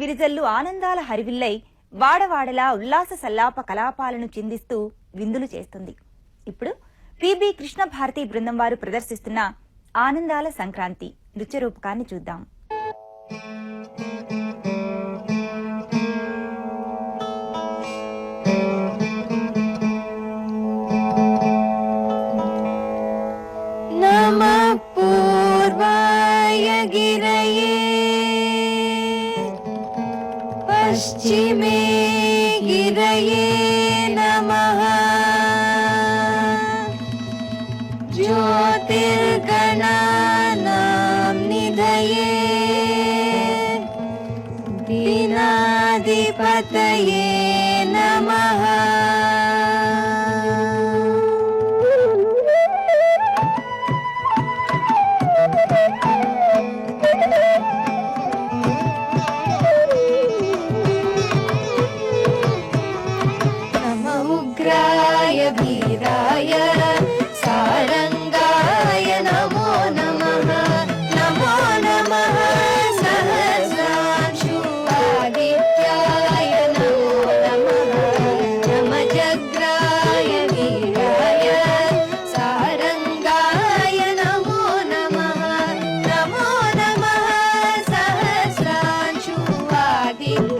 విరిజల్లు ఆనందాల హరివిల్లై వాడవాడలా ఉల్లాస సల్లాప కలాపాలను చిందిస్తూ విందులు చేస్తుంది. ఇప్పుడు పిబి కృష్ణ భారతి బృందం వారు ప్రదర్శిస్తున్న ఆనందాల సంక్రాంతి నృత్య రూపకాన్ని చూద్దాం. पश्चिमे गिरये नमः ज्योतिर्गणानां निधये दीनाधिपतये नमः. वीराय सारंगाय नमो नमः. नमो नमः सहस्रांशु आदित्याय नमो नमः. नमजग्राय वीराय सारंगाय नमो नमः. नमो नमः सहस्रांशु आदित्याय